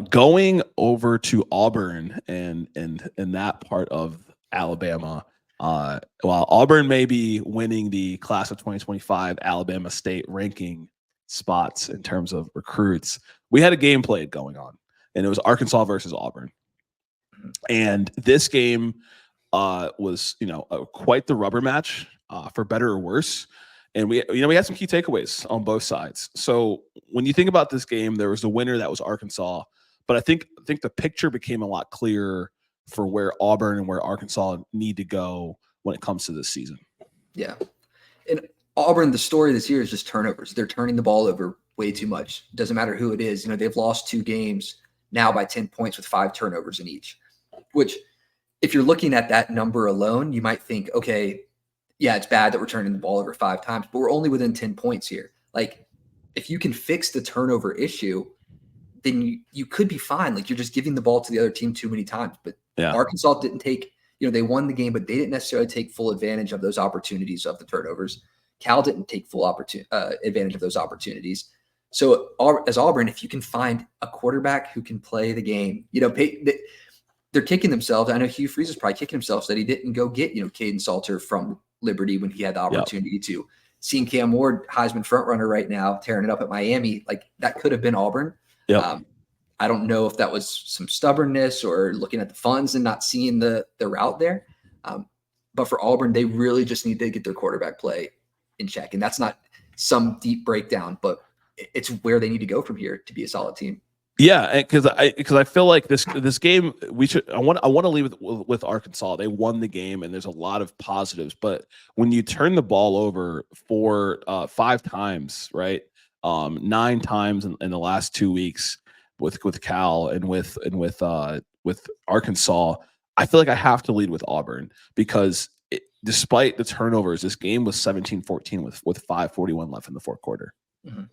Going over to Auburn and that part of Alabama, while Auburn may be winning the class of 2025 Alabama State ranking spots in terms of recruits, we had a game played going on, and it was Arkansas versus Auburn. And this game was, quite the rubber match, for better or worse. And we had some key takeaways on both sides. So when you think about this game, there was a winner that was Arkansas, but I think the picture became a lot clearer for where Auburn and where Arkansas need to go when it comes to this season. Yeah. And Auburn, the story this year is just turnovers. They're turning the ball over way too much. Doesn't matter who it is. They've lost 2 games now by 10 points with 5 turnovers in each, which if you're looking at that number alone, you might think, okay, yeah, it's bad that we're turning the ball over 5 times, but we're only within 10 points here. Like, if you can fix the turnover issue, then you could be fine. Like, you're just giving the ball to the other team too many times. But yeah. Arkansas didn't take, they won the game, but they didn't necessarily take full advantage of those opportunities of the turnovers. Cal didn't take full advantage of those opportunities. So as Auburn, if you can find a quarterback who can play the game, they're kicking themselves. I know Hugh Freeze is probably kicking himself that he didn't go get, Caden Salter from Liberty when he had the opportunity to. Seeing Cam Ward, Heisman frontrunner right now, tearing it up at Miami, like that could have been Auburn. Yep. I don't know if that was some stubbornness or looking at the funds and not seeing the route there. But for Auburn, they really just need to get their quarterback play in check. And that's not some deep breakdown, but it's where they need to go from here to be a solid team. Yeah, because I feel like this game I want to leave with Arkansas. They won the game, and there's a lot of positives. But when you turn the ball over 5 times, right, 9 times in the last 2 weeks with Cal and with Arkansas, I feel like I have to lead with Auburn because despite the turnovers, this game was 17-14 with 5:41 left in the fourth quarter. Mm-hmm.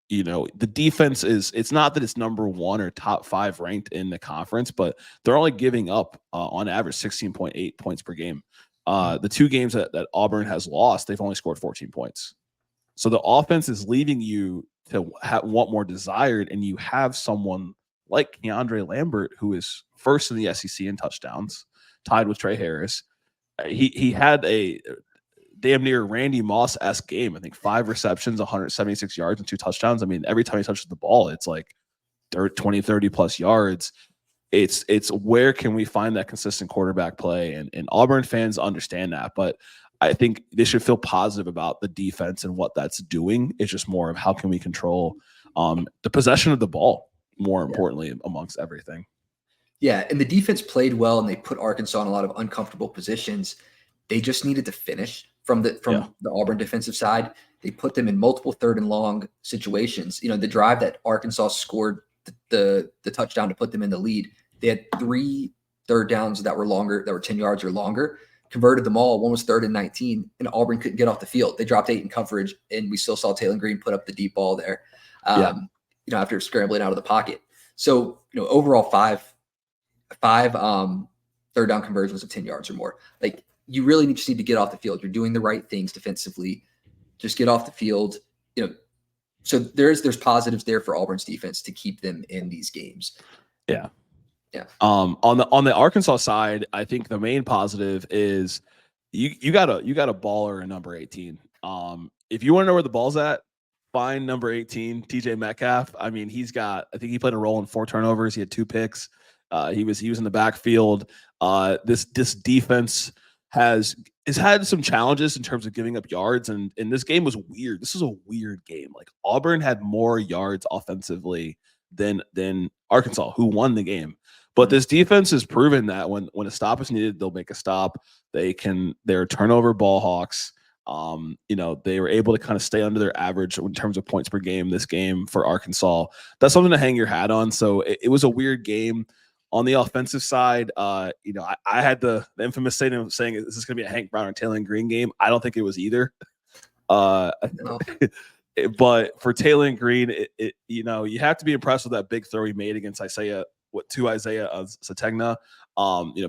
The defense it's not that it's number 1 or top 5 ranked in the conference, but they're only giving up on average 16.8 points per game. The 2 games that Auburn has lost, they've only scored 14 points. So the offense is leaving you to want more desired, and you have someone like Keandre Lambert, who is first in the SEC in touchdowns, tied with Trey Harris. He had a damn near Randy Moss-esque game. I think 5 receptions, 176 yards, and 2 touchdowns. I mean, every time he touches the ball, it's like 20, 30 plus yards. It's where can we find that consistent quarterback play? And Auburn fans understand that, but I think they should feel positive about the defense and what that's doing. It's just more of how can we control the possession of the ball, more importantly, amongst everything. Yeah, and the defense played well, and they put Arkansas in a lot of uncomfortable positions. They just needed to finish. From the Auburn defensive side, they put them in multiple 3rd and long situations. The drive that Arkansas scored the touchdown to put them in the lead, they had 3 third downs that were longer, that were 10 yards or longer, converted them all. One was 3rd and 19, and Auburn couldn't get off the field. They dropped 8 in coverage, and we still saw Taylen Green put up the deep ball there, after scrambling out of the pocket. So, overall 5 third down conversions of 10 yards or more. Like, you really just need to get off the field. You're doing the right things defensively. Just get off the field. So there's positives there for Auburn's defense to keep them in these games. Yeah. Yeah. On the Arkansas side, I think the main positive is you got a baller in number 18. If you want to know where the ball's at, find number 18, TJ Metcalf. I mean, I think he played a role in 4 turnovers. He had 2 picks. He was in the backfield. This defense has had some challenges in terms of giving up yards, and this game was weird. This was a weird game. Like, Auburn had more yards offensively than Arkansas, who won the game. But this defense has proven that when a stop is needed, they'll make a stop. They're turnover ball hawks. They were able to kind of stay under their average in terms of points per game this game for Arkansas. That's something to hang your hat on. So it was a weird game. On the offensive side, I had the infamous statement saying, "Is this going to be a Hank Brown or Taylen Green game?" I don't think it was either. No. But for Taylen Green, you have to be impressed with that big throw he made against Isaiah Sategna.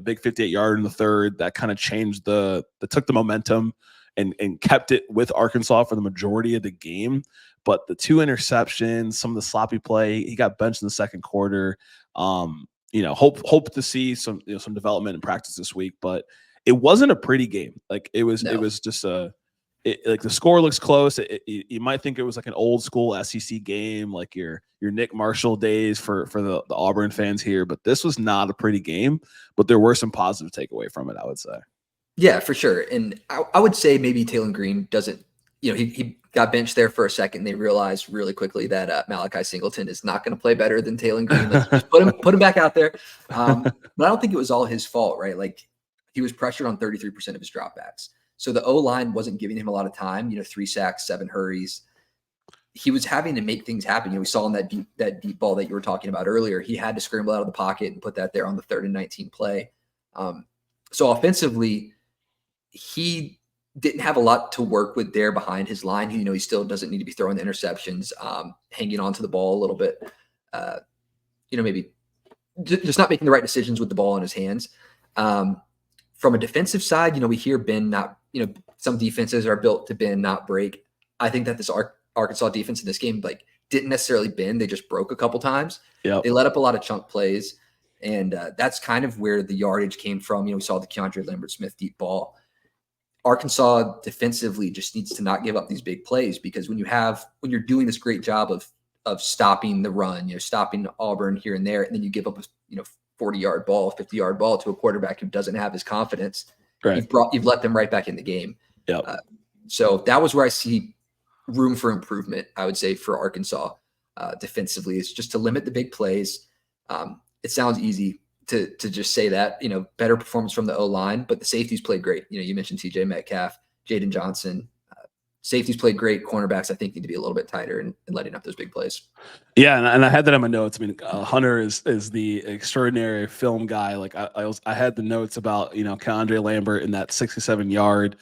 Big 58-yard in the third that kind of changed took the momentum and kept it with Arkansas for the majority of the game. But the 2 interceptions, some of the sloppy play, he got benched in the second quarter. Hope to see some development in practice this week, but it wasn't a pretty game. Like it was just like the score looks close. You might think it was like an old school SEC game, like your Nick Marshall days for the Auburn fans here. But this was not a pretty game. But there were some positive takeaway from it, I would say. Yeah, for sure. And I would say maybe Taylen Green doesn't. He got benched there for a second. They realized really quickly that Malachi Singleton is not going to play better than Taylen Green. Just put him back out there. But I don't think it was all his fault, right? Like he was pressured on 33% of his dropbacks. So the O-line wasn't giving him a lot of time, 3 sacks, 7 hurries. He was having to make things happen. We saw in that deep ball that you were talking about earlier, he had to scramble out of the pocket and put that there on the 3rd and 19 play. So offensively, he didn't have a lot to work with there behind his line. He still doesn't need to be throwing the interceptions, hanging on to the ball a little bit. Maybe just not making the right decisions with the ball in his hands. From a defensive side, we hear bend not, some defenses are built to bend, not break. I think that this Arkansas defense in this game, didn't necessarily bend. They just broke a couple times. Yep. They let up a lot of chunk plays. And that's kind of where the yardage came from. We saw the Keandre Lambert-Smith deep ball. Arkansas defensively just needs to not give up these big plays, because when you're doing this great job of stopping the run, stopping Auburn here and there, and then you give up a 40-yard ball, 50-yard ball to a quarterback who doesn't have his confidence, right. You've let them right back in the game. Yep. So that was where I see room for improvement, I would say, for Arkansas defensively, is just to limit the big plays. It sounds easy to just say that, better performance from the O-line, but the safeties played great. You mentioned TJ Metcalf, Jaden Johnson. Safeties played great. Cornerbacks, I think, need to be a little bit tighter in letting up those big plays. Yeah, and I had that in my notes. I mean, Hunter is the extraordinary film guy. Like I had the notes about Keandre Lambert in that 67-yard,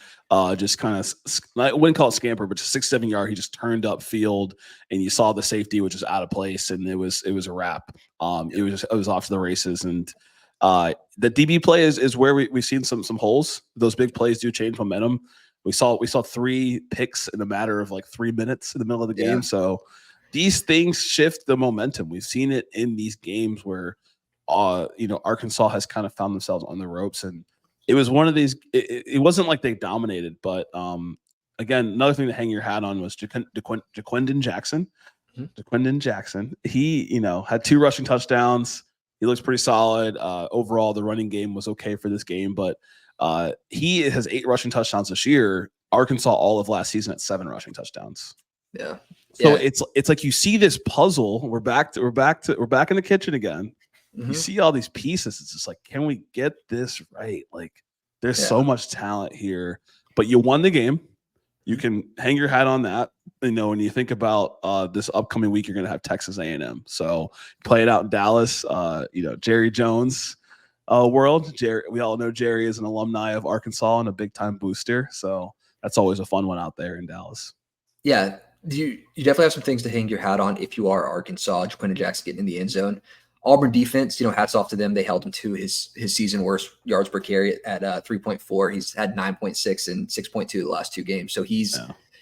just kind of, I wouldn't call it scamper, but just 67-yard. He just turned up field, and you saw the safety, which was out of place, and it was a wrap. It was off to the races, and the DB play is where we've seen some holes. Those big plays do change momentum. We saw 3 picks in a matter of 3 minutes in the middle of the game. Yeah. So these things shift the momentum. We've seen it in these games where, Arkansas has kind of found themselves on the ropes, and it was one of these. It wasn't like they dominated, but again, another thing to hang your hat on was Jaquindon Jackson. Mm-hmm. Jaquindon Jackson. He, had 2 rushing touchdowns. He looks pretty solid. Overall, the running game was okay for this game, but he has 8 rushing touchdowns this year. Arkansas all of last season at 7 rushing touchdowns. Yeah. So it's like you see this puzzle. We're back in the kitchen again. Mm-hmm. You see all these pieces. It's just like, can we get this right? Like, there's so much talent here, but you won the game. You can hang your hat on that. When you think about this upcoming week, you're going to have Texas A&M. So play it out in Dallas. Jerry Jones world. We all know Jerry is an alumni of Arkansas and a big time booster. So that's always a fun one out there in Dallas. Yeah. You definitely have some things to hang your hat on if you are Arkansas. Jaquindon Jackson getting in the end zone. Auburn defense, hats off to them. They held him to his season worst yards per carry at 3.4. He's had 9.6 and 6.2 the last 2 games. So he's,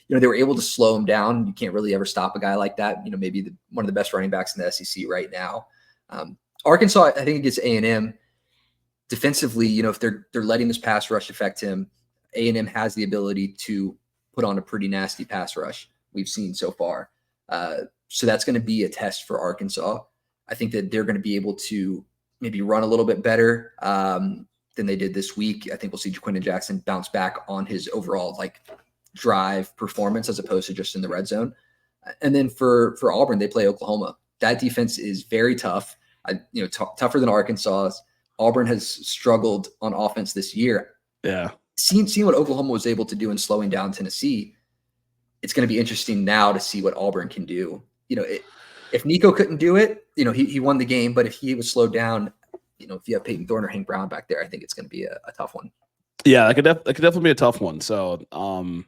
they were able to slow him down. You can't really ever stop a guy like that. Maybe one of the best running backs in the SEC right now. Arkansas, I think it gets A&M defensively. If they're letting this pass rush affect him, A&M has the ability to put on a pretty nasty pass rush we've seen so far. So that's going to be a test for Arkansas. I think that they're going to be able to maybe run a little bit better than they did this week. I think we'll see Jaquindon Jackson bounce back on his overall drive performance as opposed to just in the red zone. And then for Auburn, they play Oklahoma. That defense is very tough. Tougher than Arkansas's. Auburn has struggled on offense this year. Yeah. Seeing what Oklahoma was able to do in slowing down Tennessee, it's going to be interesting now to see what Auburn can do. If Nico couldn't do it, he won the game. But if he was slowed down, if you have Payton, Thorne, or Hank Brown back there, I think it's going to be a tough one. Yeah, that could definitely be a tough one. So,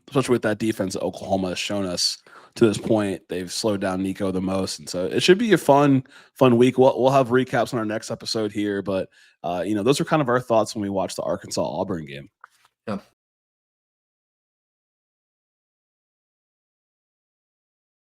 especially with that defense that Oklahoma has shown us to this point, they've slowed down Nico the most, and so it should be a fun week. We'll have recaps on our next episode here, but those are kind of our thoughts when we watch the Arkansas Auburn game. Yeah.